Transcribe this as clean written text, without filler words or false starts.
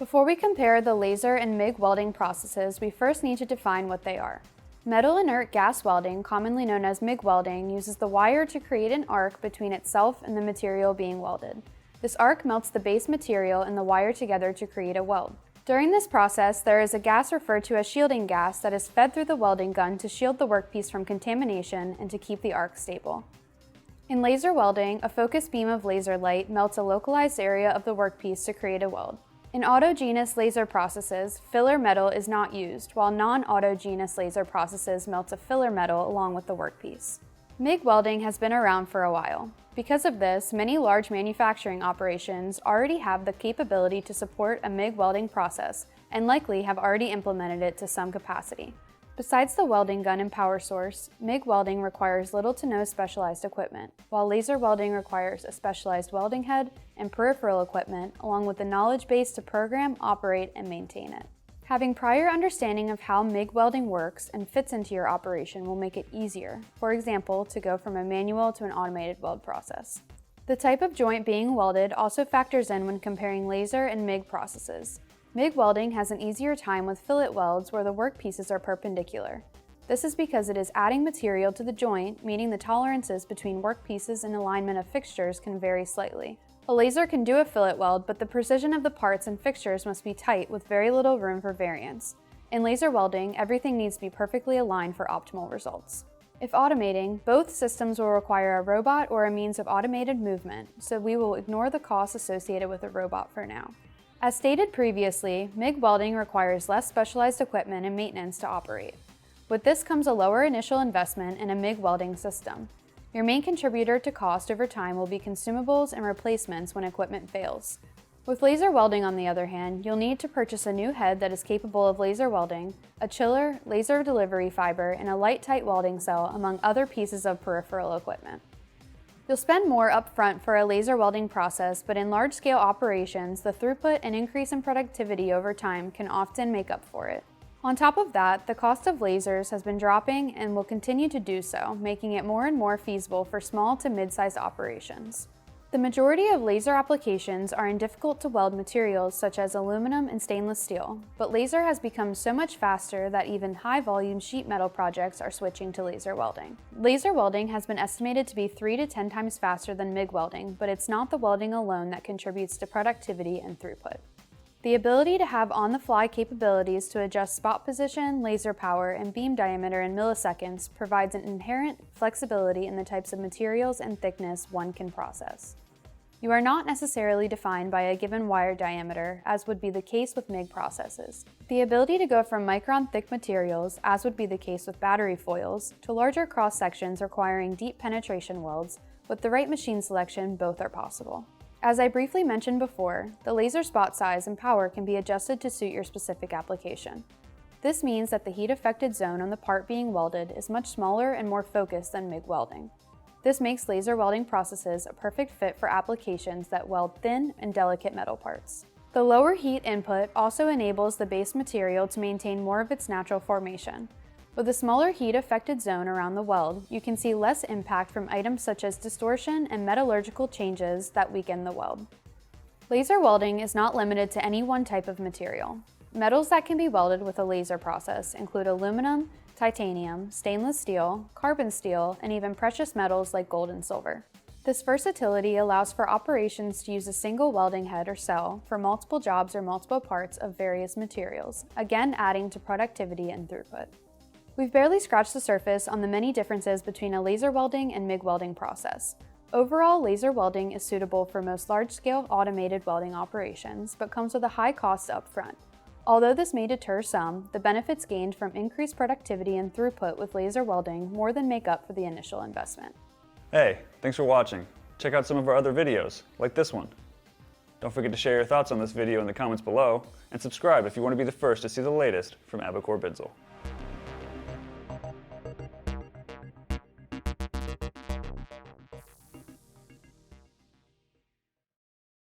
Before we compare the laser and MIG welding processes, we first need to define what they are. Metal inert gas welding, commonly known as MIG welding, uses the wire to create an arc between itself and the material being welded. This arc melts the base material and the wire together to create a weld. During this process, there is a gas referred to as shielding gas that is fed through the welding gun to shield the workpiece from contamination and to keep the arc stable. In laser welding, a focused beam of laser light melts a localized area of the workpiece to create a weld. In autogenous laser processes, filler metal is not used, while non-autogenous laser processes melt a filler metal along with the workpiece. MIG welding has been around for a while. Because of this, many large manufacturing operations already have the capability to support a MIG welding process and likely have already implemented it to some capacity. Besides the welding gun and power source, MIG welding requires little to no specialized equipment, while laser welding requires a specialized welding head and peripheral equipment, along with the knowledge base to program, operate, and maintain it. Having prior understanding of how MIG welding works and fits into your operation will make it easier, for example, to go from a manual to an automated weld process. The type of joint being welded also factors in when comparing laser and MIG processes. MIG welding has an easier time with fillet welds where the workpieces are perpendicular. This is because it is adding material to the joint, meaning the tolerances between workpieces and alignment of fixtures can vary slightly. A laser can do a fillet weld, but the precision of the parts and fixtures must be tight with very little room for variance. In laser welding, everything needs to be perfectly aligned for optimal results. If automating, both systems will require a robot or a means of automated movement, so we will ignore the costs associated with a robot for now. As stated previously, MIG welding requires less specialized equipment and maintenance to operate. With this comes a lower initial investment in a MIG welding system. Your main contributor to cost over time will be consumables and replacements when equipment fails. With laser welding, on the other hand, you'll need to purchase a new head that is capable of laser welding, a chiller, laser delivery fiber, and a light-tight welding cell, among other pieces of peripheral equipment. You'll spend more upfront for a laser welding process, but in large-scale operations, the throughput and increase in productivity over time can often make up for it. On top of that, the cost of lasers has been dropping and will continue to do so, making it more and more feasible for small to mid-sized operations. The majority of laser applications are in difficult-to-weld materials such as aluminum and stainless steel, but laser has become so much faster that even high-volume sheet metal projects are switching to laser welding. Laser welding has been estimated to be 3 to 10 times faster than MIG welding, but it's not the welding alone that contributes to productivity and throughput. The ability to have on-the-fly capabilities to adjust spot position, laser power, and beam diameter in milliseconds provides an inherent flexibility in the types of materials and thickness one can process. You are not necessarily defined by a given wire diameter, as would be the case with MIG processes. The ability to go from micron-thick materials, as would be the case with battery foils, to larger cross-sections requiring deep penetration welds, with the right machine selection, both are possible. As I briefly mentioned before, the laser spot size and power can be adjusted to suit your specific application. This means that the heat-affected zone on the part being welded is much smaller and more focused than MIG welding. This makes laser welding processes a perfect fit for applications that weld thin and delicate metal parts. The lower heat input also enables the base material to maintain more of its natural formation. With a smaller heat-affected zone around the weld, you can see less impact from items such as distortion and metallurgical changes that weaken the weld. Laser welding is not limited to any one type of material. Metals that can be welded with a laser process include aluminum, titanium, stainless steel, carbon steel, and even precious metals like gold and silver. This versatility allows for operations to use a single welding head or cell for multiple jobs or multiple parts of various materials, again adding to productivity and throughput. We've barely scratched the surface on the many differences between a laser welding and MIG welding process. Overall, laser welding is suitable for most large-scale automated welding operations, but comes with a high cost up front. Although this may deter some, the benefits gained from increased productivity and throughput with laser welding more than make up for the initial investment. Hey, thanks for watching. Check out some of our other videos, like this one. Don't forget to share your thoughts on this video in the comments below, and subscribe if you want to be the first to see the latest from Abacore Bidsel.